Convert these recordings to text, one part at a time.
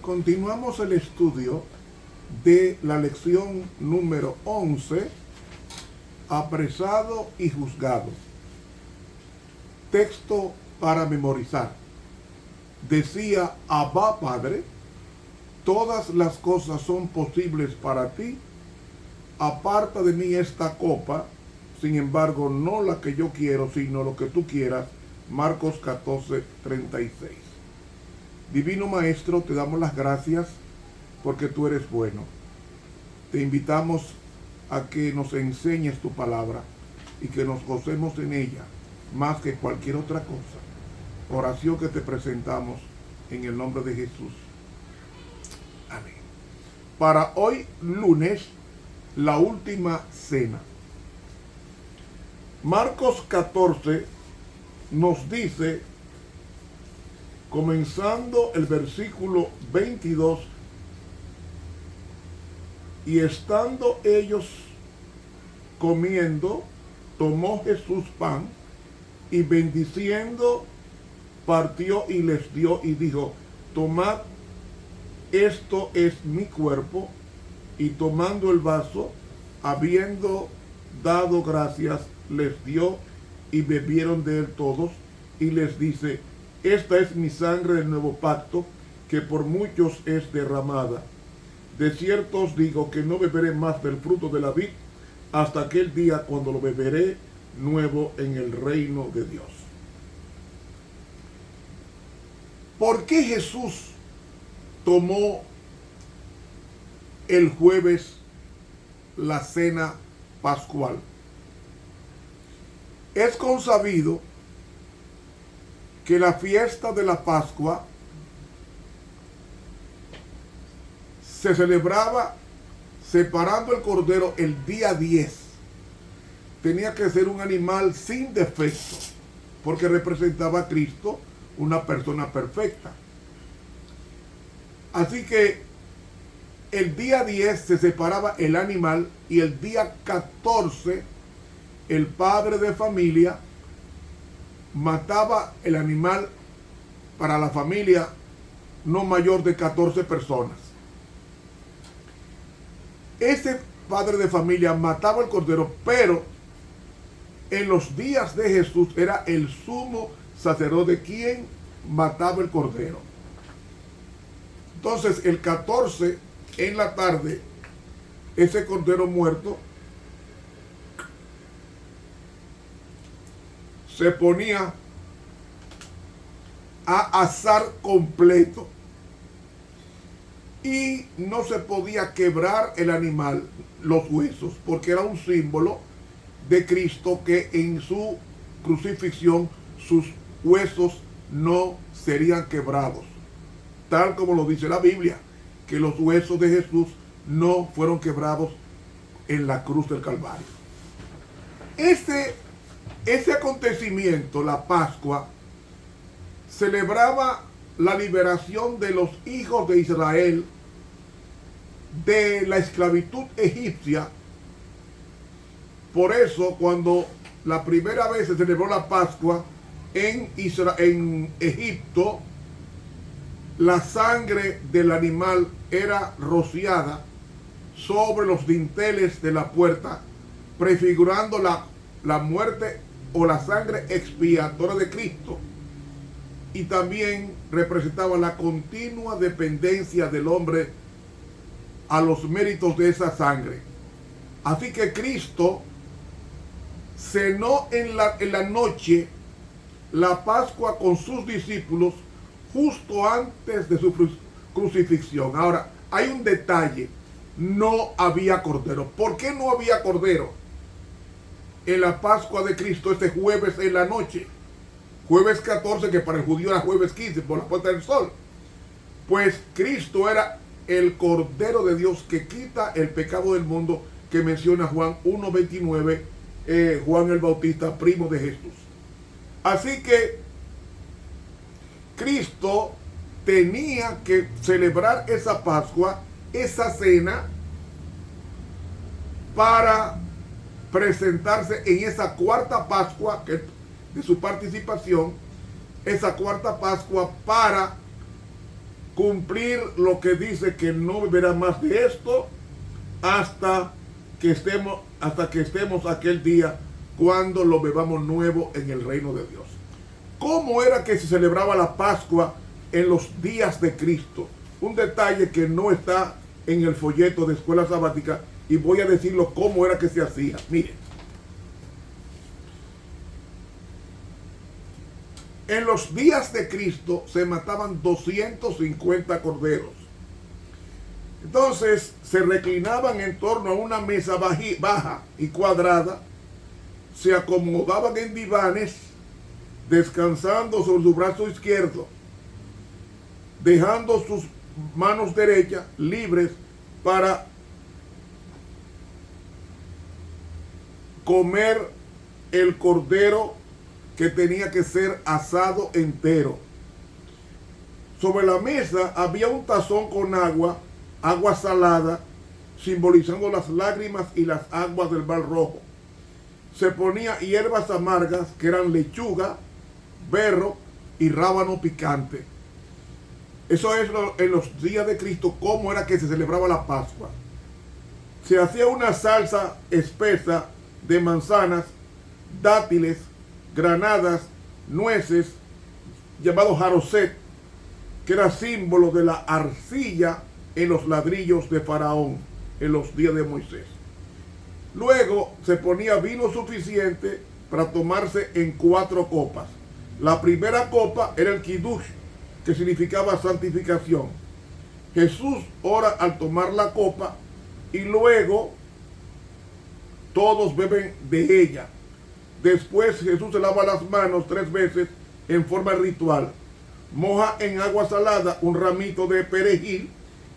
Continuamos el estudio de la lección número 11, apresado y juzgado. Texto para memorizar. Decía: Abba, Padre, todas las cosas son posibles para ti. Aparta de mí esta copa, sin embargo, no la que yo quiero, sino lo que tú quieras. Marcos 14:36. Divino Maestro, te damos las gracias porque tú eres bueno. Te invitamos a que nos enseñes tu palabra y que nos gocemos en ella más que cualquier otra cosa. Oración que te presentamos en el nombre de Jesús. Amén. Para hoy lunes, la última cena. Marcos 14 nos dice, comenzando el versículo 22, y estando ellos comiendo, tomó Jesús pan y bendiciendo, partió y les dio y dijo: tomad, esto es mi cuerpo. Y tomando el vaso, habiendo dado gracias, les dio y bebieron de él todos. Y les dice: esta es mi sangre del nuevo pacto, que por muchos es derramada. De cierto os digo que no beberé más del fruto de la vid hasta aquel día cuando lo beberé nuevo en el reino de Dios. ¿Por qué Jesús tomó el jueves la cena pascual? Es consabido que la fiesta de la Pascua se celebraba separando el cordero el día 10. Tenía que ser un animal sin defecto, porque representaba a Cristo, una persona perfecta. Así que el día 10 se separaba el animal y el día 14 el padre de familia mataba el animal para la familia no mayor de 14 personas. Ese padre de familia mataba el cordero, pero en los días de Jesús era el sumo sacerdote quien mataba el cordero. Entonces el 14 en la tarde, ese cordero muerto se ponía a asar completo y no se podía quebrar el animal, los huesos, porque era un símbolo de Cristo, que en su crucifixión sus huesos no serían quebrados, tal como lo dice la Biblia, que los huesos de Jesús no fueron quebrados en la cruz del Calvario. Ese acontecimiento, la Pascua, celebraba la liberación de los hijos de Israel de la esclavitud egipcia. Por eso, cuando la primera vez se celebró la Pascua en Egipto, la sangre del animal era rociada sobre los dinteles de la puerta, prefigurando la muerte o la sangre expiatoria de Cristo, y también representaba la continua dependencia del hombre a los méritos de esa sangre. Así que Cristo cenó en la noche la Pascua con sus discípulos justo antes de su crucifixión. Ahora, hay un detalle: no había cordero. ¿Por qué no había cordero en la Pascua de Cristo este jueves en la noche? Jueves 14, que para el judío era jueves 15, por la puesta del sol. Pues Cristo era el Cordero de Dios que quita el pecado del mundo, que menciona Juan 1:29, Juan el Bautista, primo de Jesús. Así que Cristo tenía que celebrar esa Pascua, esa cena, para presentarse en esa cuarta Pascua de su participación, esa cuarta Pascua para cumplir lo que dice que no beberá más de esto hasta que estemos aquel día cuando lo bebamos nuevo en el reino de Dios. ¿Cómo era que se celebraba la Pascua en los días de Cristo? Un detalle que no está en el folleto de Escuela Sabática, y voy a decirlo cómo era que se hacía. Miren, en los días de Cristo se mataban 250 corderos. Entonces se reclinaban en torno a una mesa baja y cuadrada, se acomodaban en divanes, descansando sobre su brazo izquierdo, dejando sus manos derechas libres para comer el cordero que tenía que ser asado entero. Sobre la mesa había un tazón con agua salada, simbolizando las lágrimas y las aguas del Mar Rojo. Se ponía hierbas amargas, que eran lechuga, berro y rábano picante. Eso es en los días de Cristo, cómo era que se celebraba la Pascua. Se hacía una salsa espesa de manzanas, dátiles, granadas, nueces, llamado jaroset, que era símbolo de la arcilla en los ladrillos de Faraón en los días de Moisés. Luego se ponía vino suficiente para tomarse en 4 copas. La primera copa era el kiddush, que significaba santificación. Jesús ora al tomar la copa y luego todos beben de ella. Después Jesús se lava las manos 3 veces en forma ritual. Moja en agua salada un ramito de perejil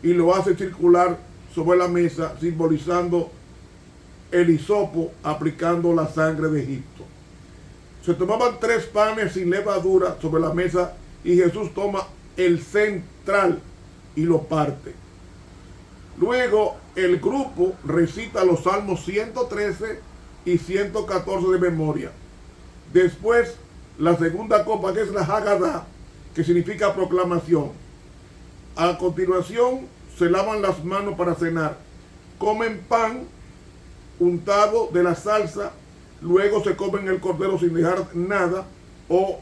y lo hace circular sobre la mesa, simbolizando el hisopo, aplicando la sangre de Egipto. Se tomaban 3 panes sin levadura sobre la mesa y Jesús toma el central y lo parte. Luego el grupo recita los salmos 113 y 114 de memoria. Después la segunda copa, que es la Hagadá, que significa proclamación. A continuación se lavan las manos para cenar. Comen pan untado de la salsa, luego se comen el cordero sin dejar nada o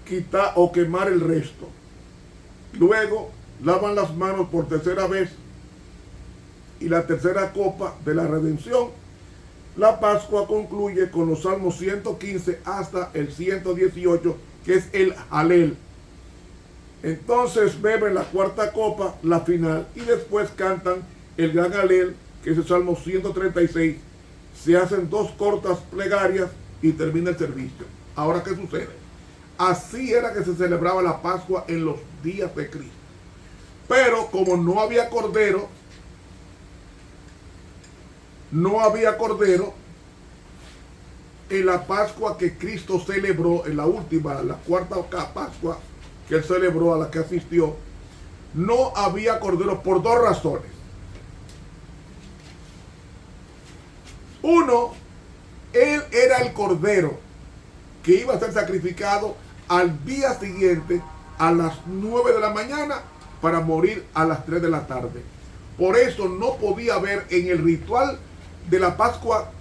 quitar o quemar el resto. Luego lavan las manos por tercera vez y la tercera copa de la redención. La Pascua concluye con los salmos 115 hasta el 118, que es el Halel. Entonces beben la cuarta copa, la final, y después cantan el gran Halel, que es el salmo 136. Se hacen 2 cortas plegarias y termina el servicio. Ahora, ¿qué sucede? Así era que se celebraba la Pascua en los días de Cristo. Pero como no había cordero, en la Pascua que Cristo celebró, en la última, la cuarta Pascua que él celebró, a la que asistió, no había cordero por 2 razones. Uno, él era el cordero que iba a ser sacrificado al día siguiente a las 9 de la mañana para morir a las 3 de la tarde. Por eso no podía haber en el ritual de la Pascua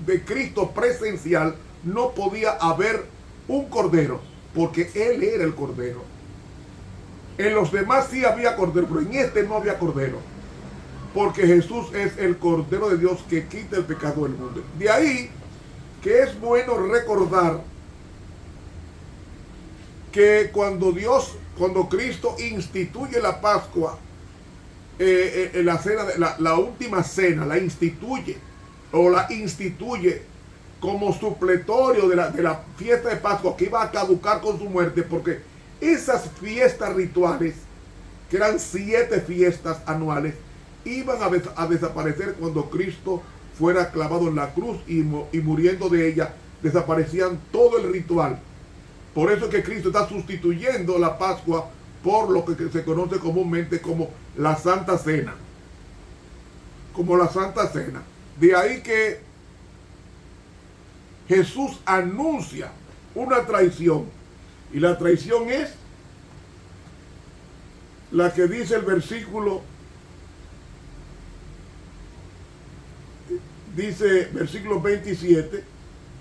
de Cristo presencial, no podía haber un cordero, porque él era el cordero. En los demás sí había cordero, pero en este no había cordero, porque Jesús es el Cordero de Dios que quita el pecado del mundo. De ahí que es bueno recordar que cuando Cristo instituye la Pascua, la cena, la última cena, la instituye como supletorio de la fiesta de Pascua, que iba a caducar con su muerte, porque esas fiestas rituales, que eran 7 fiestas anuales, iban a desaparecer cuando Cristo fuera clavado en la cruz y muriendo de ella, desaparecían todo el ritual. Por eso es que Cristo está sustituyendo la Pascua por lo que se conoce comúnmente como la Santa Cena. Como la Santa Cena. De ahí que Jesús anuncia una traición. Y la traición es la que dice el versículo, dice versículo 27,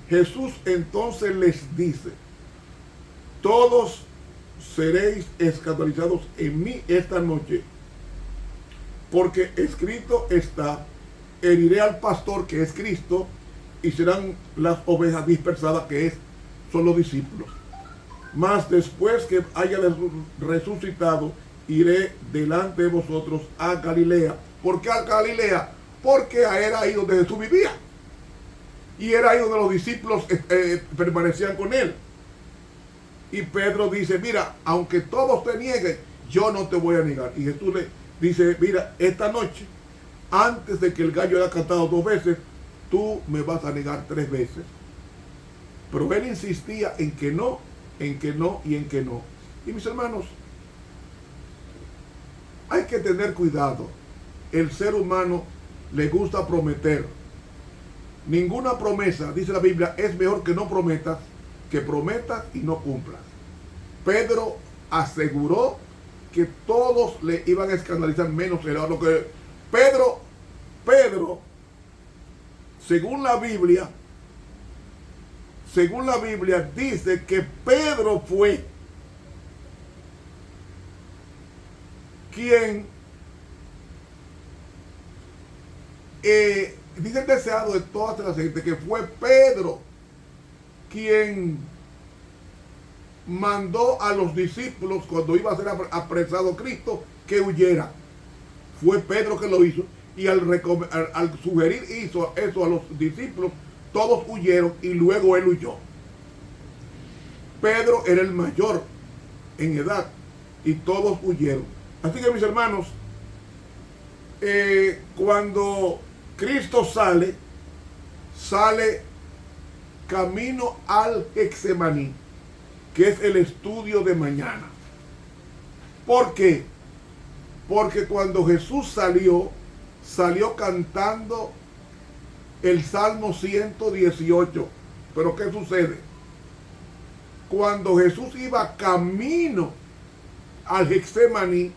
Jesús entonces les dice, todos seréis escandalizados en mí esta noche, porque escrito está, heriré al pastor que es Cristo, y serán las ovejas dispersadas que son los discípulos. Mas después que haya resucitado, iré delante de vosotros a Galilea. ¿Por qué a Galilea? Porque era ahí donde Jesús vivía. Y era ahí donde los discípulos permanecían con él. Y Pedro dice, mira, aunque todos te nieguen, yo no te voy a negar. Y Jesús le dice, mira, esta noche, antes de que el gallo haya cantado 2 veces, tú me vas a negar 3 veces. Pero él insistía en que no, en que no y en que no. Y mis hermanos, hay que tener cuidado. El ser humano le gusta prometer. Ninguna promesa, dice la Biblia, es mejor que no prometas, que prometas y no cumplas. Pedro aseguró que todos le iban a escandalizar menos él. Lo que Pedro, según la Biblia dice que Pedro fue quien dice el deseado de toda la gente, que fue Pedro quien mandó a los discípulos cuando iba a ser apresado Cristo que huyera. Fue Pedro que lo hizo, y al sugerir eso a los discípulos, todos huyeron y luego él huyó. Pedro era el mayor en edad y todos huyeron. Así que mis hermanos, cuando Cristo sale camino al Getsemaní, que es el estudio de mañana. ¿Por qué? Porque cuando Jesús salió cantando el Salmo 118. Pero ¿qué sucede? Cuando Jesús iba camino al Getsemaní,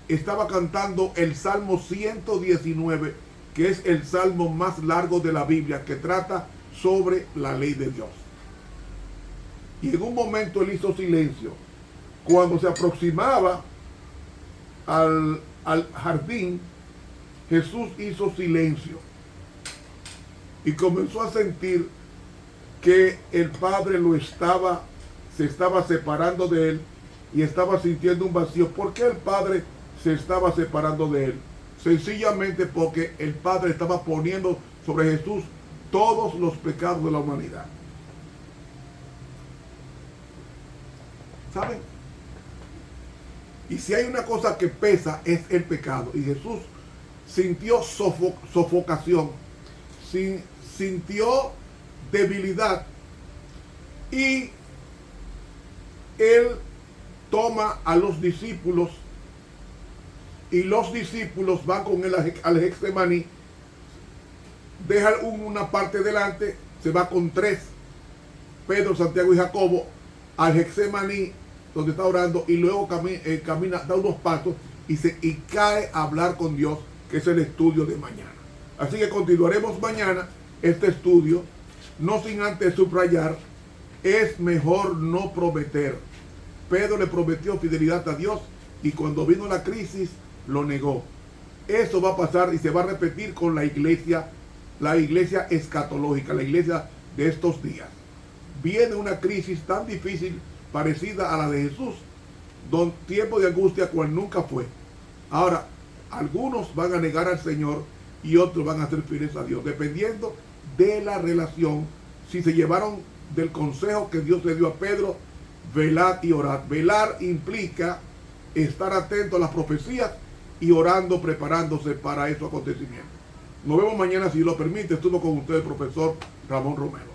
estaba cantando el Salmo 119, que es el salmo más largo de la Biblia, que trata sobre la ley de Dios. Y en un momento él hizo silencio. Cuando se aproximaba al jardín, Jesús hizo silencio y comenzó a sentir que el Padre se estaba separando de él y estaba sintiendo un vacío. ¿Por qué el Padre se estaba separando de él? Sencillamente porque el Padre estaba poniendo sobre Jesús todos los pecados de la humanidad. ¿Saben? Y si hay una cosa que pesa, es el pecado. Y Jesús sintió sofocación, sintió debilidad, y él toma a los discípulos, y los discípulos van con él al Getsemaní, deja una parte delante, se va con 3, Pedro, Santiago y Jacobo, al Getsemaní, donde está orando, y luego camina, da unos pasos y cae a hablar con Dios, que es el estudio de mañana. Así que continuaremos mañana este estudio, no sin antes subrayar, es mejor no prometer. Pedro le prometió fidelidad a Dios y cuando vino la crisis lo negó. Eso va a pasar y se va a repetir con la iglesia escatológica, la iglesia de estos días. Viene una crisis tan difícil, parecida a la de Jesús, tiempo de angustia cual nunca fue. Ahora, algunos van a negar al Señor y otros van a ser fieles a Dios, dependiendo de la relación. Si se llevaron del consejo que Dios le dio a Pedro, velad y orad. Velar implica estar atento a las profecías y orando, preparándose para esos acontecimientos. Nos vemos mañana, si lo permite. Estuvo con usted el profesor Ramón Romero.